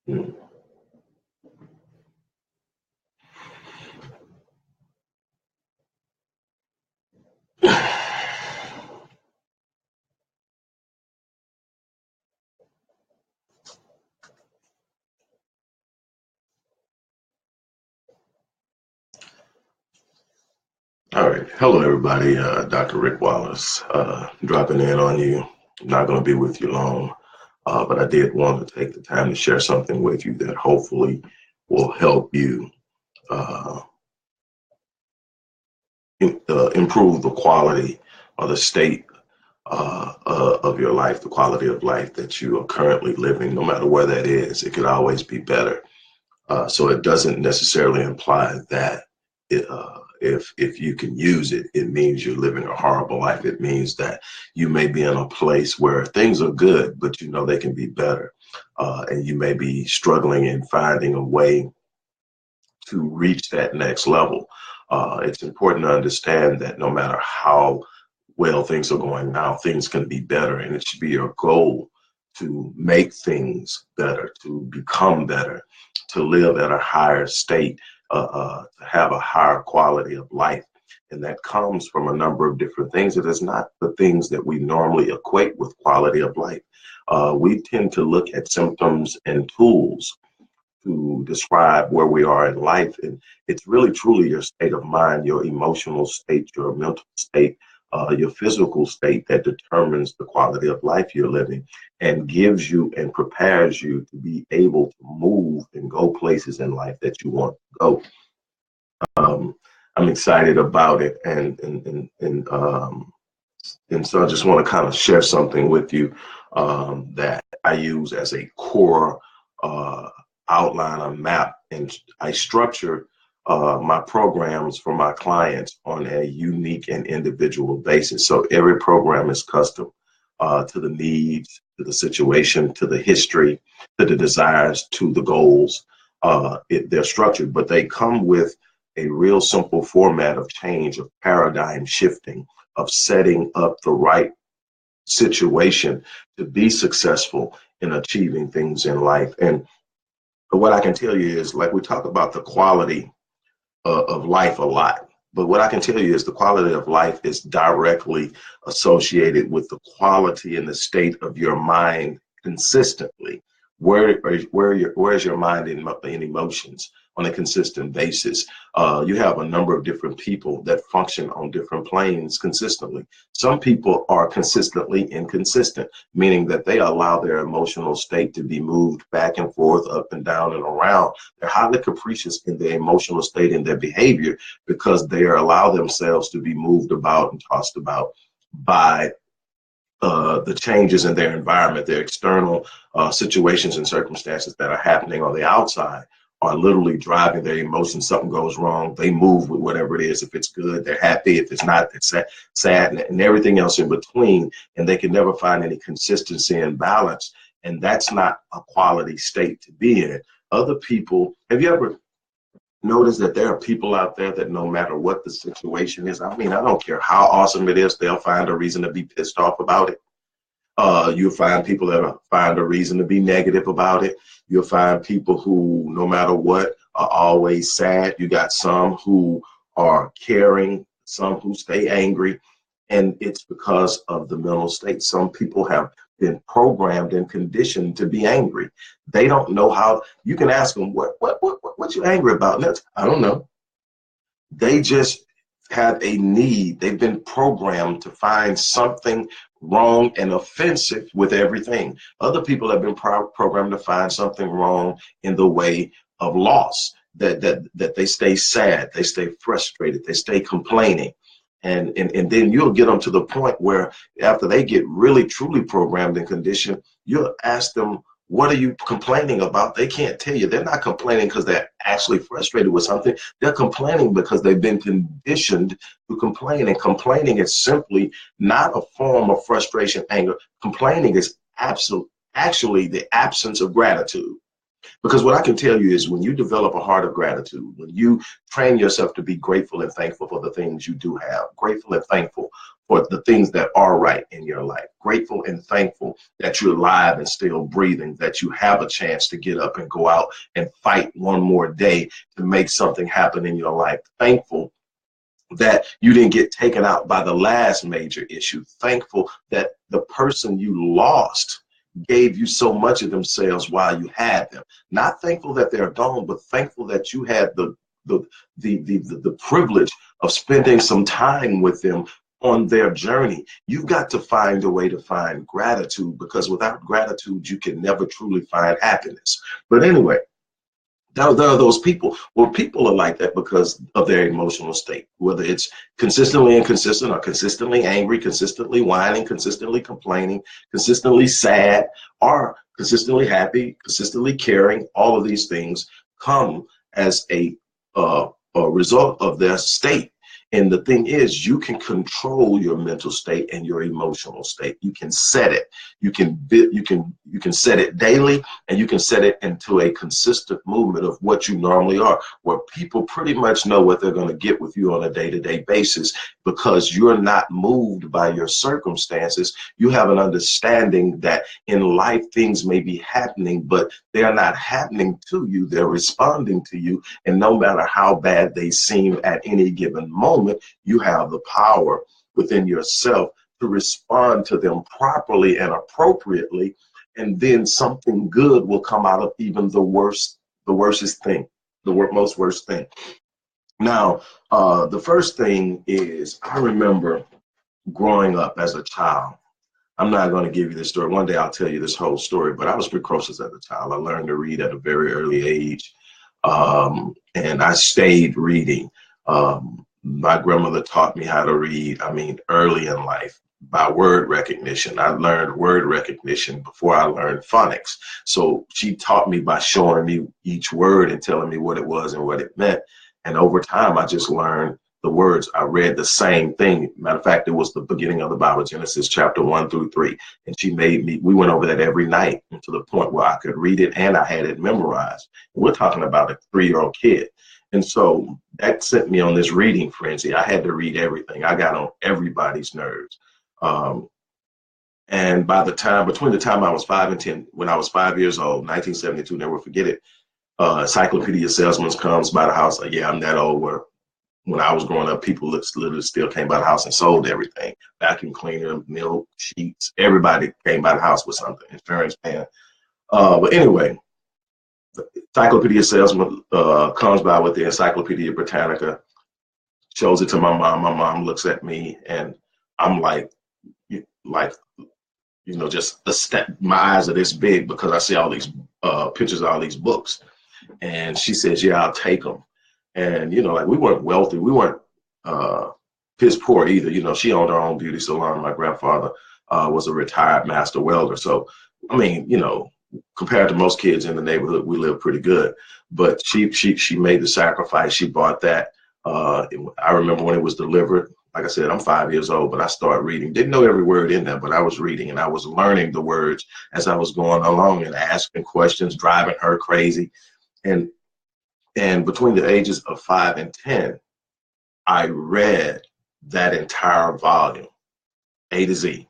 Mm. All right. Hello, everybody. Dr. Rick Wallace dropping in on you. I'm not going to be with you long, but I did want to take the time to share something with you that hopefully will help you uh, improve the quality or the state of your life, the quality of life that you are currently living, no matter where that is. It could always be better. So it doesn't necessarily imply that if you can use it, it means you're living a horrible life. It means that you may be in a place where things are good, but you know they can be better. And you may be struggling in finding a way to reach that next level. It's important to understand that no matter how well things are going now, things can be better, and it should be your goal to make things better, to become better, to live at a higher state, to have a higher quality of life. And that comes from a number of different things. It is not the things that we normally equate with quality of life. We tend to look at symptoms and tools to describe where we are in life. And it's really truly your state of mind, your emotional state, your mental state, your physical state that determines the quality of life you're living and gives you and prepares you to be able to move and go places in life that you want to go. I'm excited about it, and so I just want to kind of share something with you that I use as a core uh, outline, a map, and I structure my programs for my clients on a unique and individual basis. So every program is custom to the needs, to the situation, to the history, to the desires, to the goals. They're structured, but they come with a real simple format of change, of paradigm shifting, of setting up the right situation to be successful in achieving things in life. And what I can tell you is, like, we talk about the quality of life a lot, but what I can tell you is the quality of life is directly associated with the quality and the state of your mind consistently. Where's your mind in emotions on a consistent basis? You have a number of different people that function on different planes consistently. Some people are consistently inconsistent, meaning that they allow their emotional state to be moved back and forth, up and down and around. They're highly capricious in their emotional state and their behavior because they allow themselves to be moved about and tossed about by the changes in their environment, their external situations and circumstances that are happening on the outside are literally driving their emotions. Something goes wrong, they move with whatever it is. If it's good, they're happy. If it's not, they're sad, and everything else in between. And they can never find any consistency and balance. And that's not a quality state to be in. Other people, have you ever noticed that there are people out there that no matter what the situation is, I mean, I don't care how awesome it is, they'll find a reason to be pissed off about it. You'll find people that find a reason to be negative about it. You'll find people who, no matter what, are always sad. You got some who are caring, some who stay angry, and it's because of the mental state. Some people have been programmed and conditioned to be angry. They don't know how. You can ask them, what you angry about? And I don't know. They just have a need. They've been programmed to find something wrong and offensive with everything. Other people have been programmed to find something wrong in the way of loss, that they stay sad, they stay frustrated, they stay complaining. And then you'll get them to the point where after they get really truly programmed and conditioned, you'll ask them, what are you complaining about? They can't tell you. They're not complaining because they're actually frustrated with something. They're complaining because they've been conditioned to complain. And complaining is simply not a form of frustration, anger. Complaining is actually the absence of gratitude. Because what I can tell you is when you develop a heart of gratitude, when you train yourself to be grateful and thankful for the things you do have, grateful and thankful for the things that are right in your life. Grateful and thankful that you're alive and still breathing, that you have a chance to get up and go out and fight one more day to make something happen in your life. Thankful that you didn't get taken out by the last major issue. Thankful that the person you lost gave you so much of themselves while you had them. Not thankful that they're gone, but thankful that you had the privilege of spending some time with them on their journey. You've got to find a way to find gratitude, because without gratitude, you can never truly find happiness. But anyway, there are those people. Well, people are like that because of their emotional state, whether it's consistently inconsistent or consistently angry, consistently whining, consistently complaining, consistently sad, or consistently happy, consistently caring. All of these things come as a result of their state. And the thing is, you can control your mental state and your emotional state. You can set it. You can set it daily, and you can set it into a consistent movement of what you normally are, where people pretty much know what they're going to get with you on a day-to-day basis, because you're not moved by your circumstances. You have an understanding that in life things may be happening, but they're not happening to you. They're responding to you. And no matter how bad they seem at any given moment, you have the power within yourself to respond to them properly and appropriately, and then something good will come out of even the worstest thing, most worst thing. Now, the first thing is, I remember growing up as a child. I'm not going to give you this story. One day I'll tell you this whole story, but I was precocious as a child. I learned to read at a very early age, and I stayed reading. My grandmother taught me how to read, early in life, by word recognition. I learned word recognition before I learned phonics. So she taught me by showing me each word and telling me what it was and what it meant. And over time, I just learned the words. I read the same thing. Matter of fact, it was the beginning of the Bible, Genesis chapter 1-3. And she made me, we went over that every night, and to the point where I could read it and I had it memorized. We're talking about a 3-year-old kid. And so that sent me on this reading frenzy. I had to read everything. I got on everybody's nerves. And between the time I was 5 and 10, when I was 5 years old, 1972, never forget it, Encyclopedia Salesman comes by the house. Like, yeah, I'm that old where when I was growing up, people literally still came by the house and sold everything. Vacuum cleaner, milk, sheets, everybody came by the house with something, insurance pan. But anyway, the Encyclopedia Salesman comes by with the Encyclopedia Britannica, shows it to my mom. My mom looks at me, and I'm like, just my eyes are this big because I see all these pictures of all these books. And she says, yeah, I'll take them. And, we weren't wealthy. We weren't piss poor either. She owned her own beauty salon. My grandfather was a retired master welder. So, compared to most kids in the neighborhood, we lived pretty good. But she made the sacrifice. She bought that. I remember when it was delivered. Like I said, I'm 5 years old, but I started reading. Didn't know every word in there, but I was reading, and I was learning the words as I was going along and asking questions, driving her crazy. And between the ages of 5 and 10, I read that entire volume, A to Z,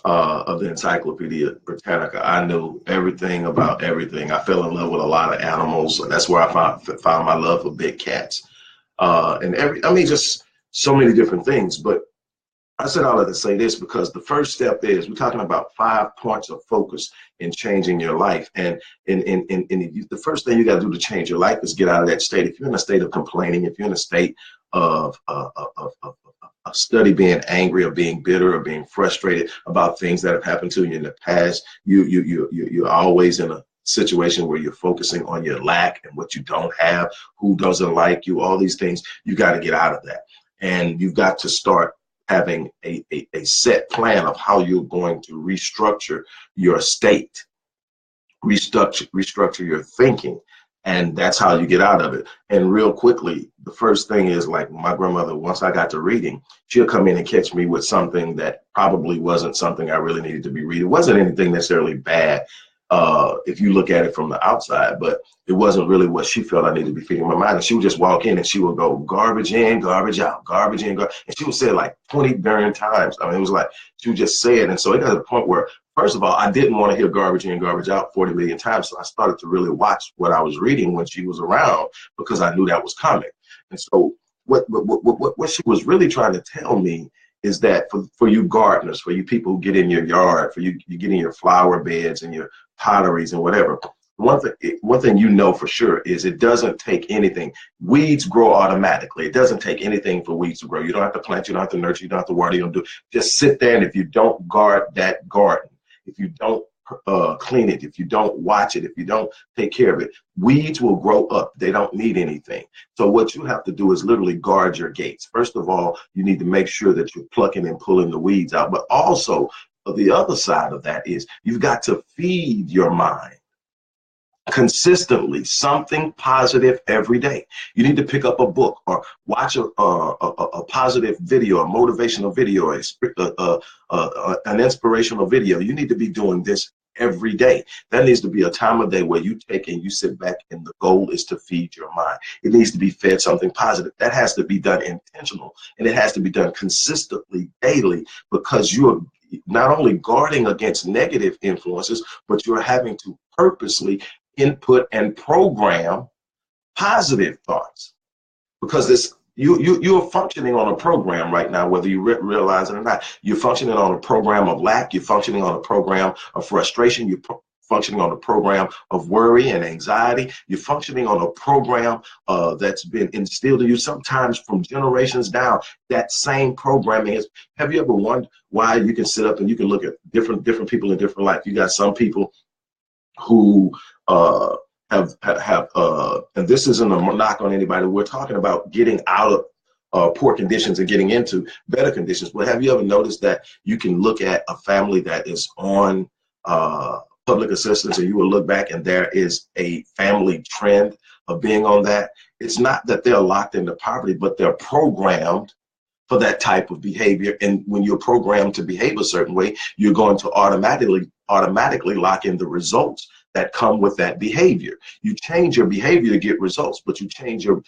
of the Encyclopedia Britannica. I knew everything about everything. I fell in love with a lot of animals. That's where I found my love for big cats. Just so many different things. But I said all that to say this, because the first step is, we're talking about 5 points of focus in changing your life. And the first thing you got to do to change your life is get out of that state. If you're in a state of complaining, if you're in a state of study being angry or being bitter or being frustrated about things that have happened to you in the past, you're always in a situation where you're focusing on your lack and what you don't have, who doesn't like you, all these things. You got to get out of that. And you've got to start having a set plan of how you're going to restructure your state, restructure your thinking. And that's how you get out of it. And real quickly, the first thing is, like my grandmother, once I got to reading, she'll come in and catch me with something that probably wasn't something I really needed to be reading. It wasn't anything necessarily bad. if you look at it from the outside, but it wasn't really what she felt I needed to be feeding my mind. And she would just walk in and she would go, garbage in, garbage out, garbage in, and she would say it like 20 darn times. I mean, it was like she would just say it. And so it got to the point where, first of all, I didn't want to hear garbage in, garbage out 40 million times. So I started to really watch what I was reading when she was around, because I knew that was coming. And so what she was really trying to tell me is that for you gardeners, for you people who get in your yard, for you get in your flower beds and your potteries and whatever, one thing you know for sure is it doesn't take anything. Weeds grow automatically. It doesn't take anything for weeds to grow. You don't have to plant, you don't have to nurture, you don't have to water, you don't do. Just sit there, and if you don't guard that garden, if you don't clean it, if you don't watch it, if you don't take care of it, weeds will grow up. They don't need anything. So what you have to do is literally guard your gates. First of all, you need to make sure that you're plucking and pulling the weeds out. But also, the other side of that is you've got to feed your mind consistently something positive every day. You need to pick up a book or watch a positive video, a motivational video, an inspirational video. You need to be doing this every day. That needs to be a time of day where you take and you sit back, and the goal is to feed your mind. It needs to be fed something positive. That has to be done intentional, and it has to be done consistently daily, because you're not only guarding against negative influences, but you're having to purposely input and program positive thoughts, because this you're functioning on a program right now, whether you realize it or not. You're functioning on a program of lack. You're functioning on a program of frustration. You're functioning on a program of worry and anxiety. You're functioning on a program that's been instilled in you sometimes from generations down. That same programming is. Have you ever wondered why you can sit up and you can look at different people in different life? You got some people who have and this isn't a knock on anybody. We're talking about getting out of poor conditions and getting into better conditions. But have you ever noticed that you can look at a family that is on public assistance, and you will look back and there is a family trend of being on that? It's not that they're locked into poverty, but they're programmed for that type of behavior. And when you're programmed to behave a certain way, you're going to automatically lock in the results that come with that behavior. You change your behavior to get results, but you change your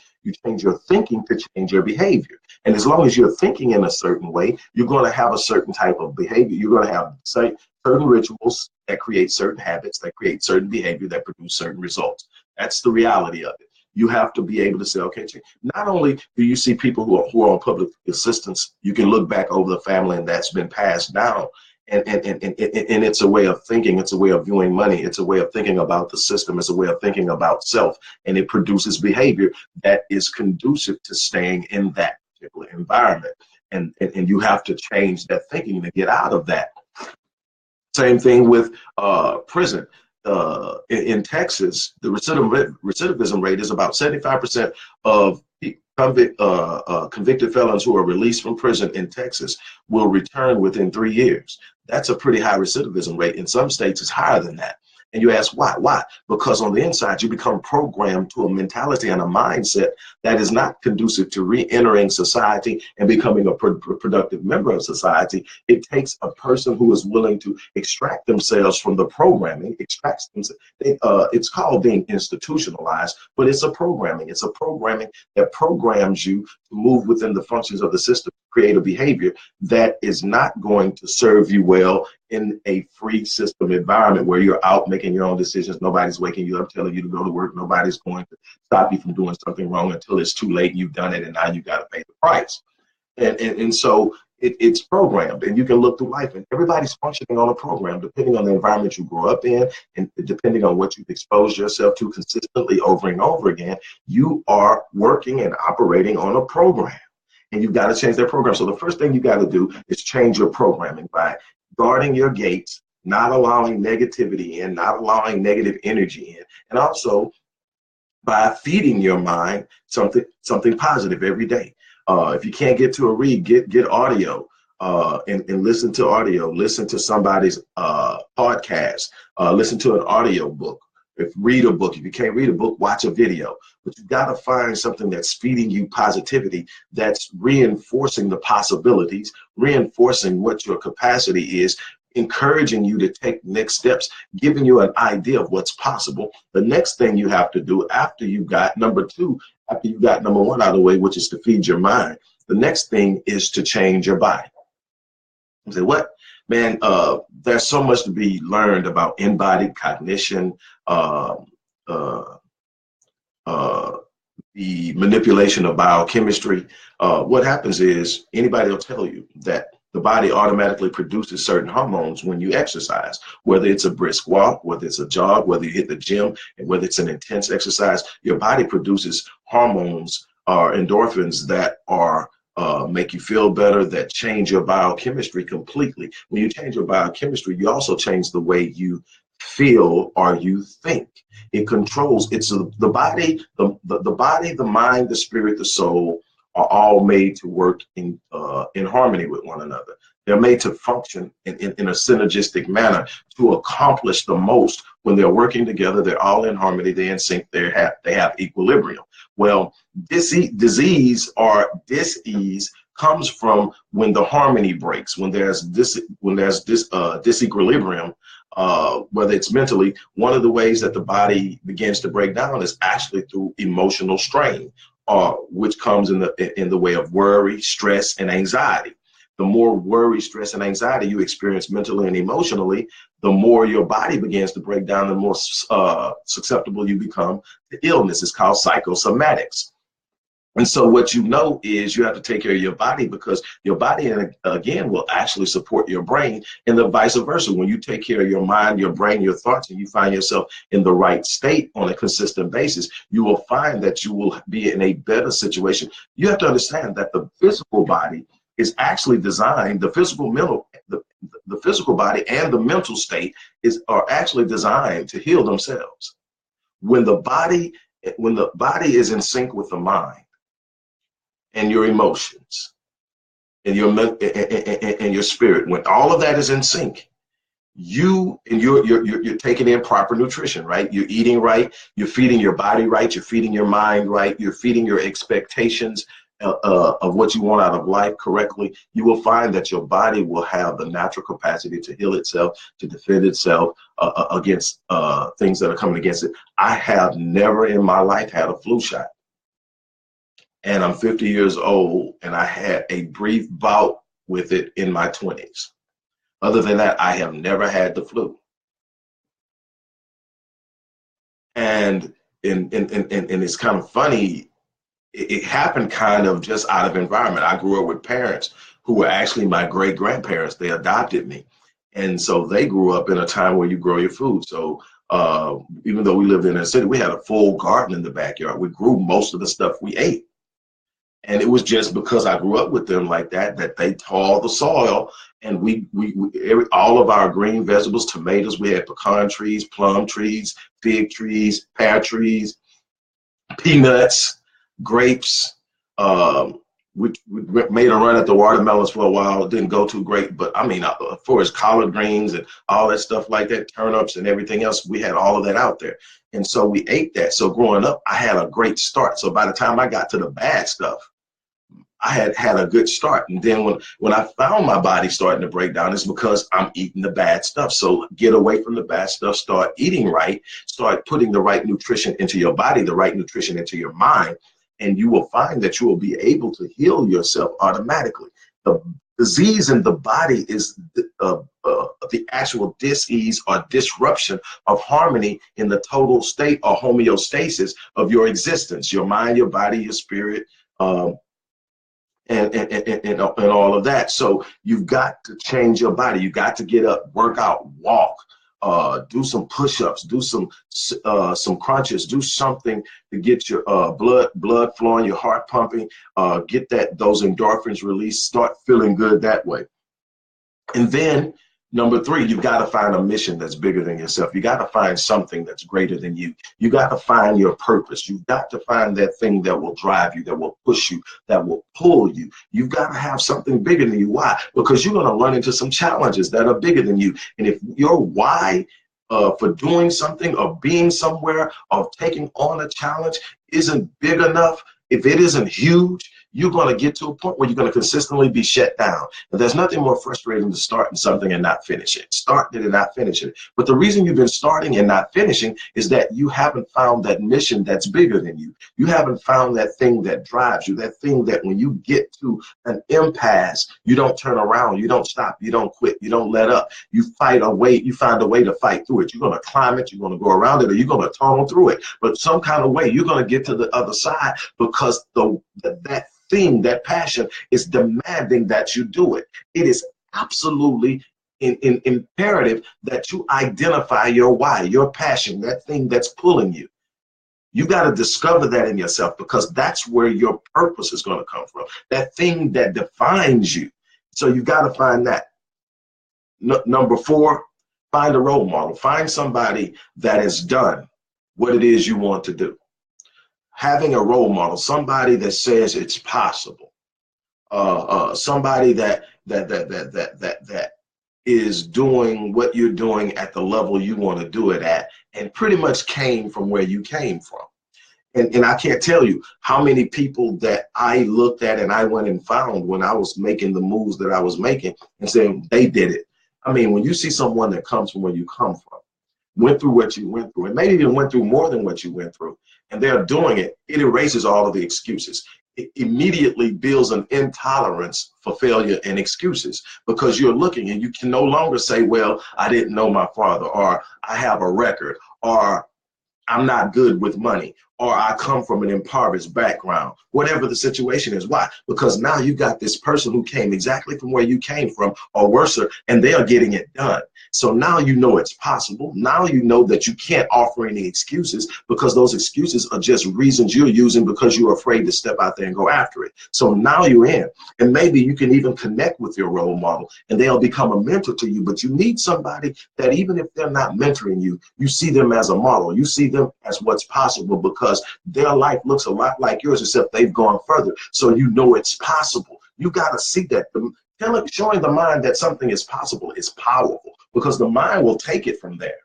thinking to change your behavior. And as long as you're thinking in a certain way, you're going to have a certain type of behavior. You're going to have certain rituals that create certain habits, that create certain behavior, that produce certain results. That's the reality of it. You have to be able to say, okay, not only do you see people who are on public assistance, you can look back over the family and that's been passed down. And it's a way of thinking. It's a way of viewing money. It's a way of thinking about the system. It's a way of thinking about self. And it produces behavior that is conducive to staying in that particular environment. And you have to change that thinking to get out of that. Same thing with prison. In Texas, the recidivism rate is about 75% of convicted felons who are released from prison in Texas will return within 3 years. That's a pretty high recidivism rate. In some states, it's higher than that. And you ask why? Why? Because on the inside, you become programmed to a mentality and a mindset that is not conducive to re-entering society and becoming a productive member of society. It takes a person who is willing to extract themselves from the programming, it's called being institutionalized, but it's a programming. It's a programming that programs you to move within the functions of the system, create a behavior that is not going to serve you well in a free system environment where you're out making your own decisions. Nobody's waking you up, telling you to go to work. Nobody's going to stop you from doing something wrong until it's too late and you've done it, and now you got to pay the price. And so it's programmed, and you can look through life, and everybody's functioning on a program depending on the environment you grew up in, and depending on what you've exposed yourself to consistently over and over again. You are working and operating on a program, and you've got to change that program. So the first thing you got to do is change your programming by guarding your gates, not allowing negativity in, not allowing negative energy in, and also by feeding your mind something positive every day. If you can't get to a read, get audio and listen to audio. Listen to somebody's podcast. Listen to an audio book. Read a book. If you can't read a book, watch a video. But you've got to find something that's feeding you positivity, that's reinforcing the possibilities, reinforcing what your capacity is, encouraging you to take next steps, giving you an idea of what's possible. The next thing you have to do after you got number two, after you got number one out of the way, which is to feed your mind, the next thing is to change your body. You say, what? Man, there's so much to be learned about embodied cognition, uh, uh, uh, the manipulation of biochemistry. What happens is anybody will tell you that the body automatically produces certain hormones when you exercise, whether it's a brisk walk, whether it's a jog, whether you hit the gym, and whether it's an intense exercise, your body produces hormones or endorphins that are make you feel better, that change your biochemistry completely. When you change your biochemistry, you also change the way you feel or you think. It controls, the body, the body, the mind, the spirit, the soul are all made to work in harmony with one another. They're made to function in a synergistic manner to accomplish the most. When they're working together, they're all in harmony, they're in sync, they have equilibrium. Well, disease or dis-ease comes from when the harmony breaks, when there's disequilibrium, whether it's mentally. One of the ways that the body begins to break down is actually through emotional strain, which comes in the way of worry, stress, and anxiety. The more worry, stress, and anxiety you experience mentally and emotionally, the more your body begins to break down, the more susceptible you become to illness. It's called psychosomatics. And so what you know is you have to take care of your body, because your body, again, will actually support your brain, and the vice versa. When you take care of your mind, your brain, your thoughts, and you find yourself in the right state on a consistent basis, you will find that you will be in a better situation. You have to understand that the physical body is actually designed, the physical body and the mental state are actually designed to heal themselves. When the body is in sync with the mind and your emotions and your spirit, when all of that is in sync, you're taking in proper nutrition, right? You're eating right, you're feeding your body right, you're feeding your mind right, you're feeding your expectations of what you want out of life correctly. You will find that your body will have the natural capacity to heal itself, to defend itself against things that are coming against it. I have never in my life had a flu shot. And I'm 50 years old, and I had a brief bout with it in my 20s. Other than that, I have never had the flu. And it's kind of funny. It happened kind of just out of environment. I grew up with parents who were actually my great grandparents. They adopted me. And so they grew up in a time where you grow your food. So even though we lived in a city, we had a full garden in the backyard. We grew most of the stuff we ate. And it was just because I grew up with them like that they tilled the soil, and all of our green vegetables, tomatoes, we had pecan trees, plum trees, fig trees, pear trees, peanuts, grapes. We made a run at the watermelons for a while. It didn't go too great, but I mean, for as collard greens and all that stuff like that, turnips and everything else, we had all of that out there. And so we ate that. So growing up, I had a great start. So by the time I got to the bad stuff, I had a good start. And then when I found my body starting to break down, it's because I'm eating the bad stuff. So get away from the bad stuff, start eating right, start putting the right nutrition into your body, the right nutrition into your mind, and you will find that you will be able to heal yourself automatically. The disease in the body is the actual dis-ease or disruption of harmony in the total state or homeostasis of your existence, your mind, your body, your spirit, and all of that. So you've got to change your body. You got to get up, work out, walk, do some push-ups, do some crunches, do something to get your blood flowing, your heart pumping, get those endorphins released, start feeling good that way. And then number three, you've got to find a mission that's bigger than yourself. You got to find something that's greater than you. You got to find your purpose. You've got to find that thing that will drive you, that will push you, that will pull you. You've got to have something bigger than you. Why? Because you're going to run into some challenges that are bigger than you. And if your why for doing something or being somewhere or taking on a challenge isn't big enough, if it isn't huge, you're going to get to a point where you're going to consistently be shut down. And there's nothing more frustrating than starting something and not finish it. Starting it and not finishing it. But the reason you've been starting and not finishing is that you haven't found that mission that's bigger than you. You haven't found that thing that drives you, that thing that when you get to an impasse, you don't turn around, you don't stop, you don't quit, you don't let up. You find a way to fight through it. You're going to climb it, you're going to go around it, or you're going to tunnel through it. But some kind of way, you're going to get to the other side because that thing, that passion is demanding that you do it. It is absolutely imperative that you identify your why, your passion, that thing that's pulling you. You got to discover that in yourself, because that's where your purpose is going to come from, that thing that defines you. So you got to find that. Number 4, find a role model. Find somebody that has done what it is you want to do. Having a role model, somebody that says it's possible, somebody that is doing what you're doing at the level you want to do it at, and pretty much came from where you came from. And I can't tell you how many people that I looked at and I went and found when I was making the moves that I was making and saying they did it. I mean, when you see someone that comes from where you come from, went through what you went through, and maybe even went through more than what you went through, and they're doing it, it erases all of the excuses. It immediately builds an intolerance for failure and excuses, because you're looking and you can no longer say, well, I didn't know my father, or I have a record, or I'm not good with money, or I come from an impoverished background, whatever the situation is. Why? Because now you got this person who came exactly from where you came from, or worse, and they are getting it done. So now you know it's possible. Now you know that you can't offer any excuses, because those excuses are just reasons you're using because you're afraid to step out there and go after it. So now you're in, and maybe you can even connect with your role model and they'll become a mentor to you. But you need somebody that, even if they're not mentoring you, you see them as a model. You see them as what's possible, because their life looks a lot like yours, except they've gone further. So you know it's possible. You got to see that. Showing the mind that something is possible is powerful, because the mind will take it from there.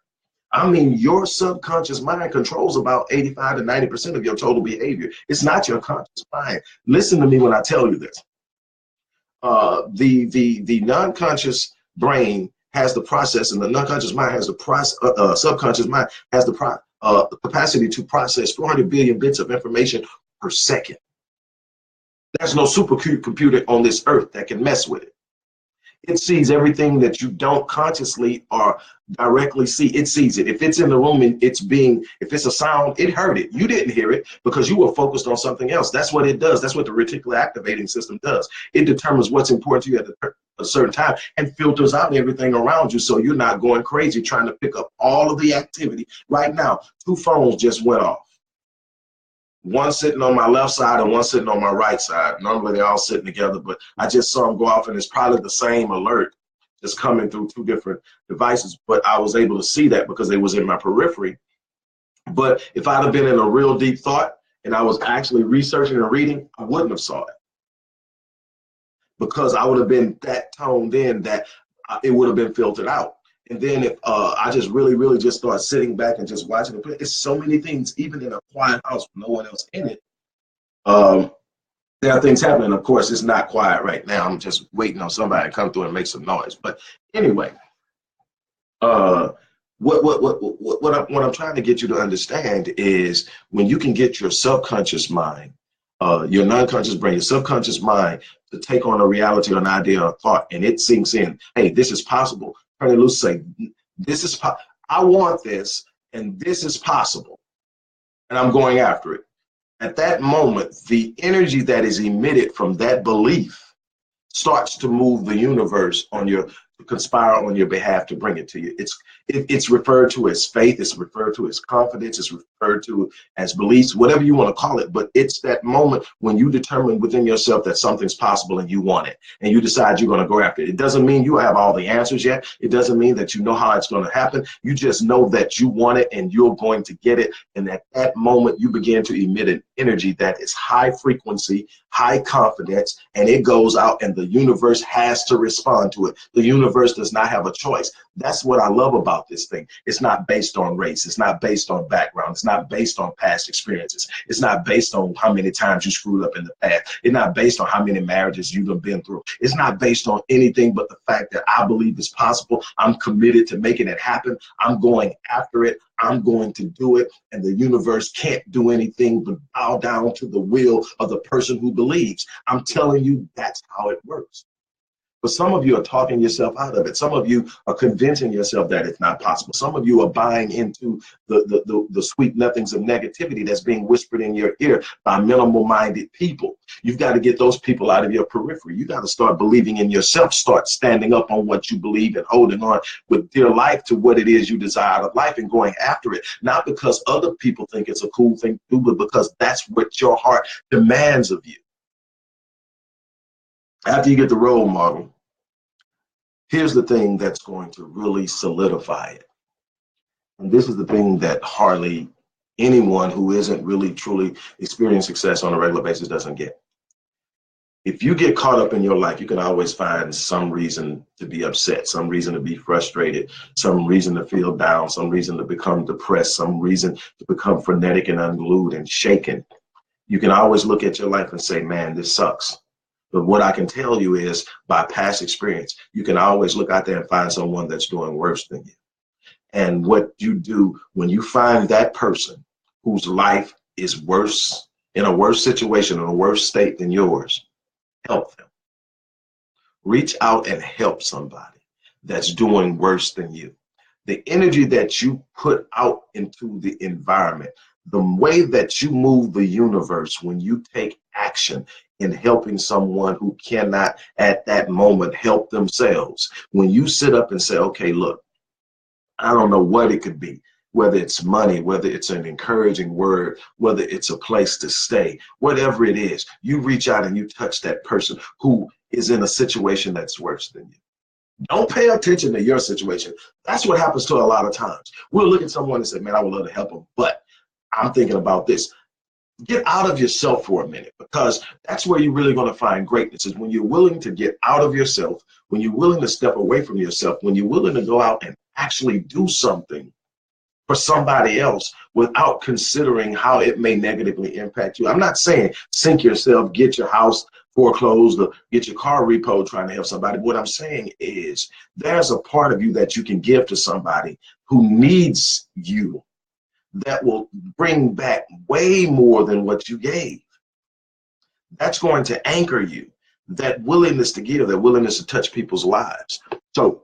I mean, your subconscious mind controls about 85 to 90% of your total behavior. It's not your conscious mind. Listen to me when I tell you this. The non-conscious brain has the process, and the non-conscious mind has the process. Subconscious mind has the capacity to process 400 billion bits of information per second. There's no supercomputer on this earth that can mess with it. It sees everything that you don't consciously or directly see. It sees it. If it's in the room and if it's a sound, it heard it. You didn't hear it because you were focused on something else. That's what it does. That's what the reticular activating system does. It determines what's important to you at a certain time and filters out everything around you, so you're not going crazy trying to pick up all of the activity. Right now, 2 phones just went off. One sitting on my left side and one sitting on my right side. Normally they're all sitting together, but I just saw them go off, and it's probably the same alert just coming through 2 different devices. But I was able to see that because it was in my periphery. But if I'd have been in a real deep thought and I was actually researching and reading, I wouldn't have saw it, because I would have been that toned in that it would have been filtered out. And then if I just really just start sitting back and just watching it, it's so many things, even in a quiet house with no one else in it. There are things happening. Of course, it's not quiet right now. I'm just waiting on somebody to come through and make some noise. But anyway, what I'm trying to get you to understand is, when you can get your subconscious mind, your non-conscious brain, your subconscious mind, to take on a reality or an idea or thought, and it sinks in, hey, this is possible. Turn it loose, say, this is I want this, and this is possible, and I'm going after it. At that moment, the energy that is emitted from that belief starts to move the universe to conspire on your behalf to bring it to you. It's referred to as faith, it's referred to as confidence, it's referred to as beliefs, whatever you want to call it. But it's that moment when you determine within yourself that something's possible and you want it, and you decide you're going to go after it. It doesn't mean you have all the answers yet. It doesn't mean that you know how it's going to happen. You just know that you want it and you're going to get it. And at that moment, you begin to emit an energy that is high frequency, high confidence, and it goes out, and the universe has to respond to it. The universe universe does not have a choice. That's what I love about this thing. It's not based on race. It's not based on background. It's not based on past experiences. It's not based on how many times you screwed up in the past. It's not based on how many marriages you've been through. It's not based on anything but the fact that I believe it's possible. I'm committed to making it happen. I'm going after it. I'm going to do it. And the universe can't do anything but bow down to the will of the person who believes. I'm telling you, that's how it works. But some of you are talking yourself out of it. Some of you are convincing yourself that it's not possible. Some of you are buying into the sweet nothings of negativity that's being whispered in your ear by minimal-minded people. You've got to get those people out of your periphery. You got to start believing in yourself, start standing up on what you believe and holding on with dear life to what it is you desire out of life and going after it, not because other people think it's a cool thing to do, but because that's what your heart demands of you. After you get the role model, here's the thing that's going to really solidify it. And this is the thing that hardly anyone who isn't really truly experiencing success on a regular basis doesn't get. If you get caught up in your life, you can always find some reason to be upset, some reason to be frustrated, some reason to feel down, some reason to become depressed, some reason to become frenetic and unglued and shaken. You can always look at your life and say, man, this sucks. But what I can tell you is, by past experience, you can always look out there and find someone that's doing worse than you. And what you do when you find that person whose life is worse, in a worse situation, in a worse state than yours, help them. Reach out and help somebody that's doing worse than you. The energy that you put out into the environment, the way that you move the universe when you take action in helping someone who cannot at that moment help themselves. When you sit up and say, okay, look, I don't know what it could be, whether it's money, whether it's an encouraging word, whether it's a place to stay, whatever it is, you reach out and you touch that person who is in a situation that's worse than you. Don't pay attention to your situation. That's what happens to a lot of times. We'll look at someone and say, man, I would love to help them, but I'm thinking about this. Get out of yourself for a minute, because that's where you're really going to find greatness, is when you're willing to get out of yourself, when you're willing to step away from yourself, when you're willing to go out and actually do something for somebody else without considering how it may negatively impact you. I'm not saying sink yourself, get your house foreclosed, or get your car repoed trying to help somebody. What I'm saying is there's a part of you that you can give to somebody who needs you, that will bring back way more than what you gave. That's going to anchor you. That willingness to give, that willingness to touch people's lives. So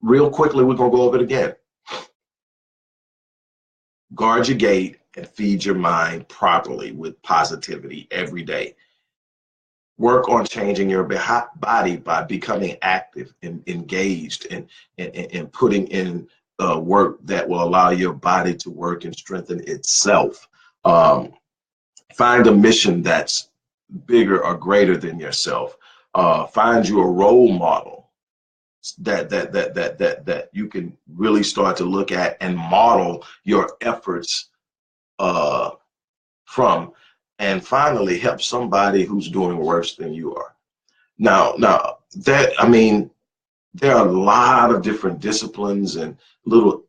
real quickly, we're going to go over it again. Guard your gate and feed your mind properly with positivity every day. Work on changing your body by becoming active and engaged and putting in work that will allow your body to work and strengthen itself. Find a mission that's bigger or greater than yourself. Find you a role model that you can really start to look at and model your efforts from. And finally, help somebody who's doing worse than you are. Now that, I mean, there are a lot of different disciplines and little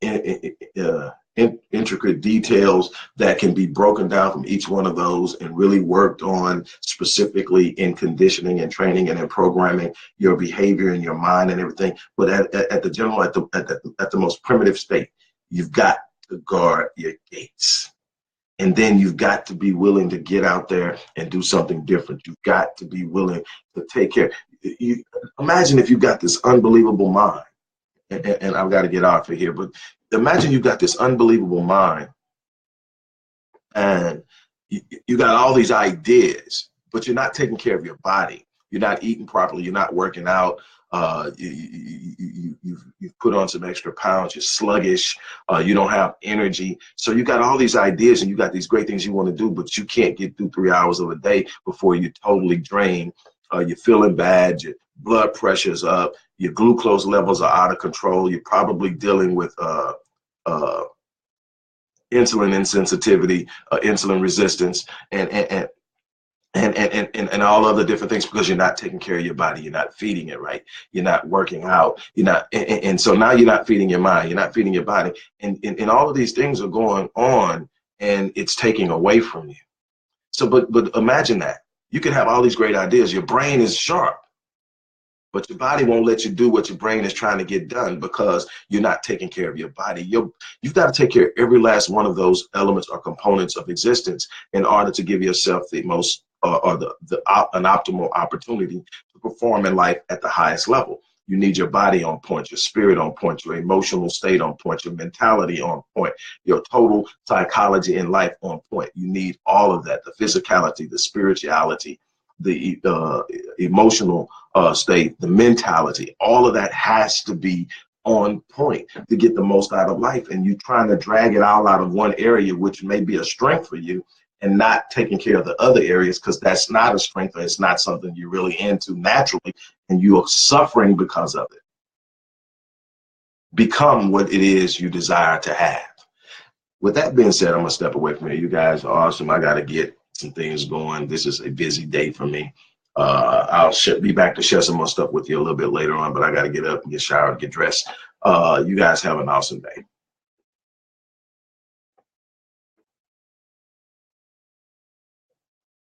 intricate details that can be broken down from each one of those and really worked on specifically in conditioning and training and in programming your behavior and your mind and everything. But at the most primitive state, you've got to guard your gates. And then you've got to be willing to get out there and do something different. You've got to be willing to take care. Imagine if you've got this unbelievable mind, and I've got to get off of here, but imagine you've got this unbelievable mind and you got all these ideas, but you're not taking care of your body. You're not eating properly. You're not working out. You've put on some extra pounds. You're sluggish. You don't have energy. So you got all these ideas and you got these great things you want to do, but you can't get through 3 hours of a day before you're totally drained. You're feeling bad. Your blood pressure's up. Your glucose levels are out of control. You're probably dealing with insulin insensitivity, insulin resistance, and and all other different things, because you're not taking care of your body, you're not feeding it right, you're not working out, you're not, and so now you're not feeding your mind, you're not feeding your body, and all of these things are going on, and it's taking away from you. So, but imagine that you can have all these great ideas, your brain is sharp, but your body won't let you do what your brain is trying to get done because you're not taking care of your body. You've got to take care of every last one of those elements or components of existence in order to give yourself the most an optimal opportunity to perform in life at the highest level. You need your body on point, your spirit on point, your emotional state on point, your mentality on point, your total psychology in life on point. You need all of that, the physicality, the spirituality, the emotional state, the mentality, all of that has to be on point to get the most out of life. And you trying to drag it all out of one area, which may be a strength for you, and not taking care of the other areas because that's not a strength, or it's not something you're really into naturally, and you are suffering because of it. Become what it is you desire to have. With that being said, I'm gonna step away from here. You guys are awesome. I gotta get some things going. This is a busy day for me. I'll be back to share some more stuff with you a little bit later on, but I gotta get up and get showered, get dressed. You guys have an awesome day.